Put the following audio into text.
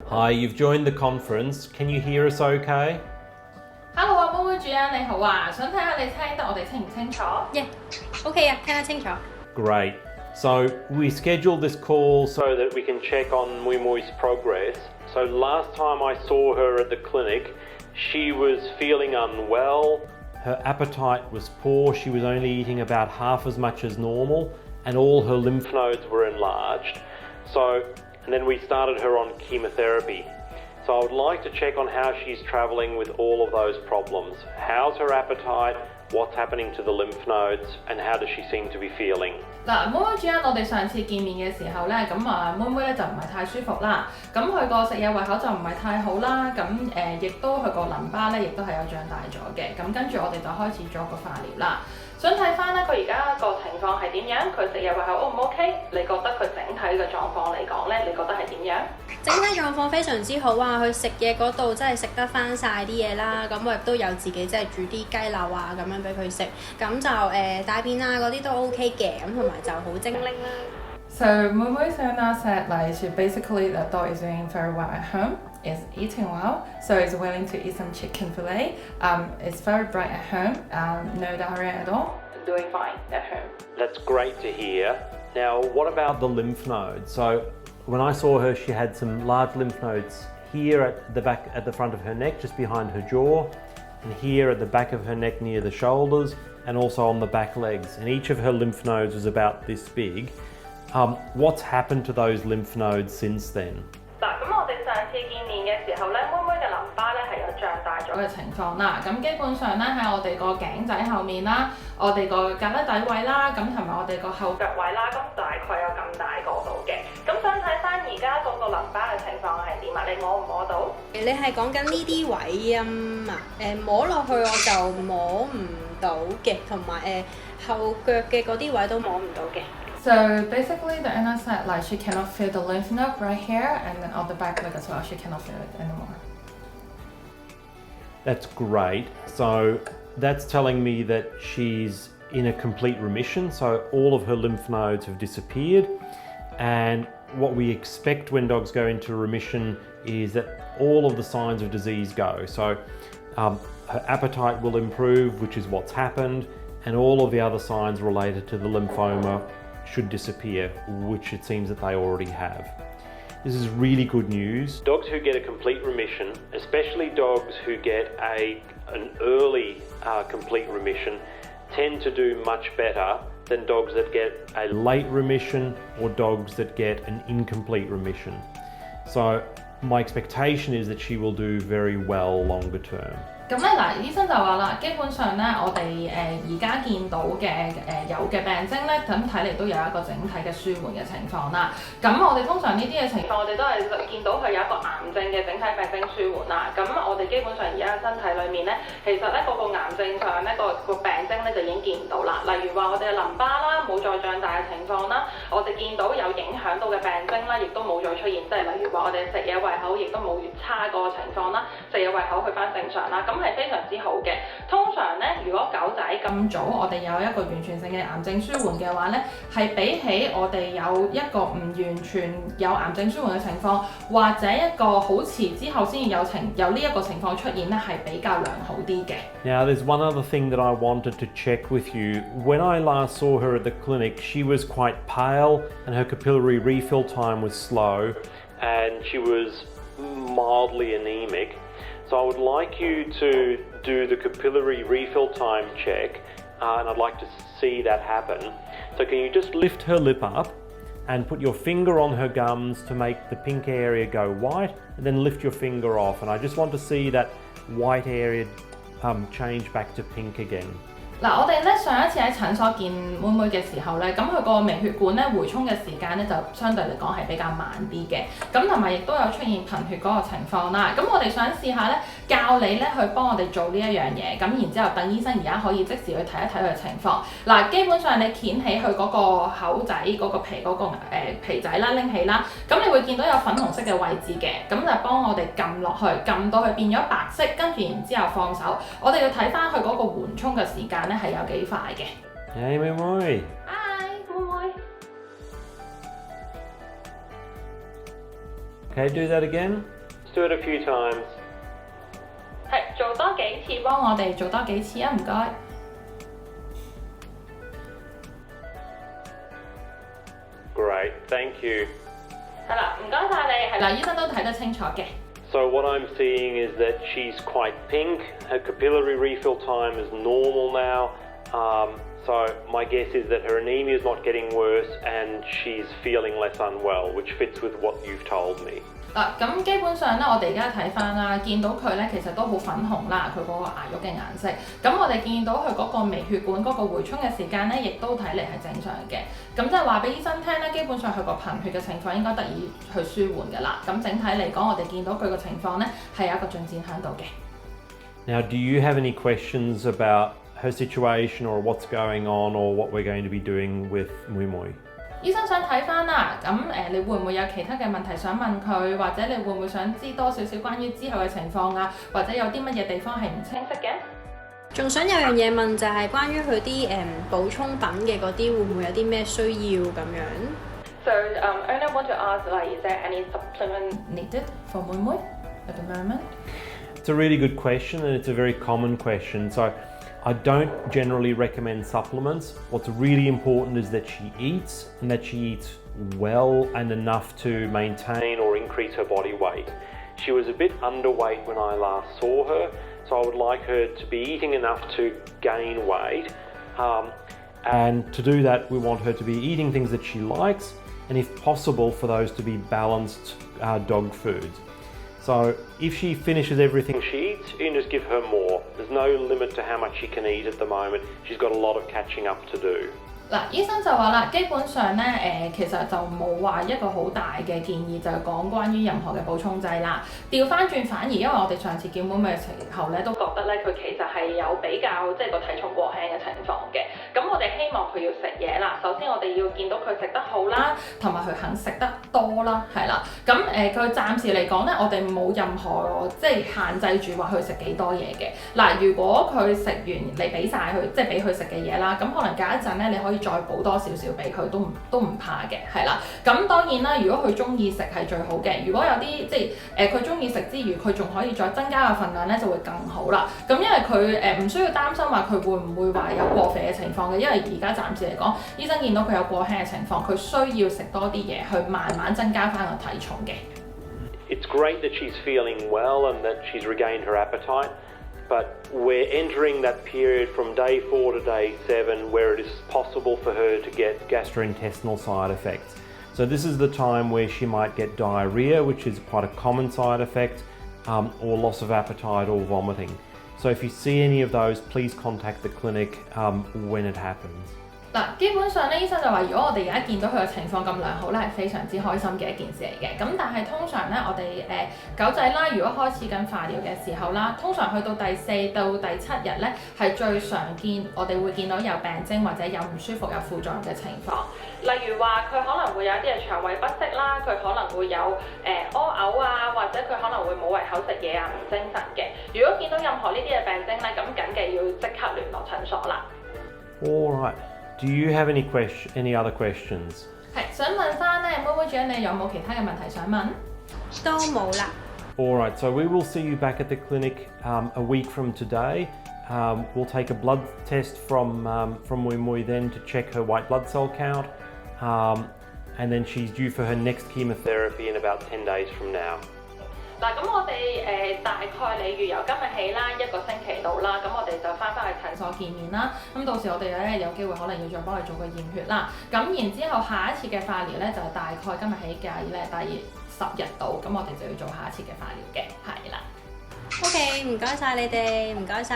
Hi, you've joined the conference. Can you hear us okay? Hello 啊，妹妹主任你好啊，想睇下你聽得我哋清唔清楚 Yeah, OK 啊，聽得清楚。 Great. So we scheduled this call so that we can check on Mui Mui's progress. So last time I saw her at the clinic, she was feeling unwell. Her appetite was poor. She was only eating about half as much as normal, and all her lymph nodes were enlarged. And then we started her on chemotherapy. So I would like to check on how she's travelling with all of those problems. How's her appetite? What's happening to the lymph nodes? And how does she seem to be feeling? 嗱，妹妹主任，我哋上次見面嘅時候咧，妹妹咧就唔係太舒服啦，咁佢個食嘢胃口就唔係太好啦，亦都佢個淋巴咧亦都係有脹大咗嘅，咁跟住我哋就開始咗個化療啦。想睇翻咧，佢而家個情況係點樣？佢食嘢胃口 O 唔 OK？你覺得佢整體嘅狀況嚟講咧，你覺得係點樣？整體狀況非常之好啊！佢食嘢嗰度真係食得翻晒啲嘢啦，咁我亦都有自己即係煮啲雞柳啊咁樣俾佢食，咁就大便啊嗰啲都 OK 嘅，咁同埋就好精靈啦。So Mumu Sana said like she basically the dog is doing very well at home, is eating well, so is willing to eat some chicken fillet. It's very bright at home, no diarrhea at all, doing fine at home. That's great to hear. Now, what about the lymph nodes? So when I saw her, she had some large lymph nodes here at the front of her neck, just behind her jaw, and here at the back of her neck near the shoulders, and also on the back legs. And each of her lymph nodes was about this big. What's happened to those lymph nodes since then? 嗱，咁我哋上次見面嘅時候咧，妹妹嘅淋巴咧係有脹大咗嘅情況啦。咁基本上咧喺我哋個頸仔後面啦，我哋個胳肋底位啦，咁同埋我哋個後腳位啦，咁大概有咁大個度嘅。咁想睇翻而家嗰個淋巴嘅情況係點啊？你摸唔摸到？你係講緊呢啲位啊嘛？摸落去我就摸唔到嘅，同埋後腳嘅嗰啲位都摸唔到嘅。So basically, the Anna said like she cannot feel the lymph node right here, and then on the back leg as well, she cannot feel it anymore. That's great. So that's telling me that she's in a complete remission. So all of her lymph nodes have disappeared, and what we expect when dogs go into remission is that all of the signs of disease go. So her appetite will improve, which is what's happened, and all of the other signs related to the lymphoma should disappear, which it seems that they already have. This is really good news. Dogs who get a complete remission, especially dogs who get an early complete remission, tend to do much better than dogs that get a late remission or dogs that get an incomplete remission. So my expectation is that she will do very well longer term. 咁咧嗱，醫生就話啦，基本上咧，我哋而家見到嘅有嘅病徵咧，咁睇嚟都有一個整體嘅舒緩嘅情況啦。咁我哋通常呢啲嘅情況，我哋都係見到佢有一個癌症嘅整體病徵舒緩啦。咁我哋基本上而家身體裏面咧，其實咧個癌症上咧個病徵咧就已經見唔到啦。例如話我哋嘅淋巴啦冇再脹大嘅情況啦，我哋見到有影響到嘅病徵啦，亦都冇再出現，即係例如話我哋食嘢胃口亦都冇越差個情況啦，食嘢胃口去翻正常啦。咁係非常之好嘅。通常咧，如果狗仔咁早我哋有一個完全性嘅癌症舒緩嘅話咧，係比起我哋有一個唔完全有癌症舒緩嘅情況，或者一個好遲之後先有呢一個情況出現咧，係比較良好啲嘅。Now there's one other thing that I wanted to check with you. When I last saw her at the clinic, she was quite pale and her capillary refill time was slow and she was mildly anemic. So I would like you to do the capillary refill time check, and I'd like to see that happen. So can you just lift her lip up and put your finger on her gums to make the pink area go white, and then lift your finger off. And I just want to see that white area change back to pink again. 嗱，我哋咧上一次喺診所見妹妹嘅時候咧，咁佢個微血管咧回沖嘅時間咧就相對嚟講係比較慢啲嘅，咁同埋亦都有出現貧血嗰個情況啦。咁我哋想試下咧教你咧去幫我哋做呢一樣嘢，咁然之後等醫生而家可以即時去睇一睇佢嘅情況。嗱，基本上你掀起佢嗰個口仔嗰個皮嗰個皮仔啦，拎起啦，咁你會見到有粉紅色嘅位置嘅，咁就幫我哋撳落去，撳到佢變咗白色，跟住然之後放手。我哋要睇翻佢嗰個緩衝嘅時間咧係有幾快嘅。Hey, 妹妹。Hi， 妹妹。Okay, do that again. do it a few times. 係做多幾次，幫我哋做多幾次啊！唔該。Great, thank you. 係啦，唔該晒你。係啦，醫生都睇得清楚嘅。So what I'm seeing is that she's quite pink. Her capillary refill time is normal now. So my guess is that her anemia is not getting worse and she's feeling less unwell, which fits with what you've told me. 嗱，咁基本上咧，我哋而家睇翻啦，見到佢咧其實都好粉紅啦，佢嗰個牙肉嘅顏色。咁我哋見到佢嗰個微血管嗰個回衝嘅時間咧，亦都睇嚟係正常嘅。咁即係話俾醫生聽咧，基本上佢個貧血嘅情況應該得以去舒緩㗎啦。咁整體嚟講，我哋見到佢個情況咧係有一個進展喺度嘅。Now, do you have any questions about her situation or what's going on or what we're going to be doing with Mui Mui? 醫生想睇翻啦，咁你會唔會有其他嘅問題想問佢，或者你會唔會想知多少少關於之後嘅情況啊，或者有啲乜嘢地方係唔清晰嘅？仲想有樣嘢問就係關於佢啲補充品嘅嗰啲會唔會有啲咩需要咁樣 So I want to ask, like, is there any supplement needed for Mui Mui at the moment? It's a really good question and it's a very common question. So I don't generally recommend supplements. What's really important is that she eats and that she eats well and enough to maintain or increase her body weight. She was a bit underweight when I last saw her, so I would like her to be eating enough to gain weight. And to do that, we want her to be eating things that she likes and if possible for those to be balanced dog foods. So if she finishes everything she eats, you can just give her more. There's no limit to how much she can eat at the moment. She's got a lot of catching up to do. 嗱，醫生就話啦，基本上咧其實就冇話一個好大嘅建議，就係講關於任何嘅補充劑啦。調翻轉反而，因為我哋上次見妹妹嘅時候咧，都覺得咧佢其實係有比較即係個體重過輕嘅情況嘅。咁我哋希望佢要食嘢啦。首先我哋要見到佢食得好啦，同埋佢肯食得多啦，係啦。咁佢暫時嚟講咧，我哋冇任何即係限制住話佢食幾多嘢嘅。嗱，如果佢食完你俾晒佢，即係俾佢食嘅嘢啦，咁可能隔一陣咧你可以再補多少少俾佢都唔怕嘅，係啦。咁當然啦，如果佢中意食係最好嘅。如果有啲即係佢中意食之餘，佢仲可以再增加個份量咧，就會更好啦。咁因為佢唔需要擔心話佢會唔會話有過肥嘅情況嘅，因為而家暫時嚟講，醫生見到佢有過輕嘅情況，佢需要食多啲嘢去慢慢增加翻個體重嘅。It's great that she's feeling well and that she's regained her appetite. But we're entering that period from day 4 to day 7 where it is possible for her to get gastrointestinal side effects. So this is the time where she might get diarrhea, which is quite a common side effect, or loss of appetite or vomiting. So if you see any of those, please contact the clinic when it happens. 嗱，基本上咧，醫生就話，如果我哋而家見到佢嘅情況咁良好咧，係非常之開心嘅一件事嚟嘅。咁但係通常咧，我哋狗仔啦，如果開始緊化療嘅時候啦，通常去到第4到第7日咧，係最常見，我哋會見到有病徵或者有唔舒服、有副作用嘅情況。例如話佢可能會有一啲嘅腸胃不適啦，佢可能會有屙嘔啊，或者佢可能會冇胃口食嘢啊，唔精神嘅。如果見到任何呢啲嘅病徵咧，咁緊嘅要即刻聯絡診所啦。All right. Do you have any other questions? 係想問翻咧，妹妹主任你有冇其他嘅問題想問？都冇啦。All right, so we will see you back at the clinic a week from today. We'll take a blood test from Mui Mui then to check her white blood cell count, and then she's due for her next chemotherapy in about 10 days from now. 嗱，咁我哋大概例如由今日起啦，1個星期到啦，咁我哋就翻去診所見面啦。咁到時我哋咧有機會可能要再幫佢做個驗血啦。咁然之後下一次嘅化療咧就係大概今日起嘅咧第10日到，咁我哋就要做下一次嘅化療嘅，係啦。OK，唔該晒你哋，唔該晒。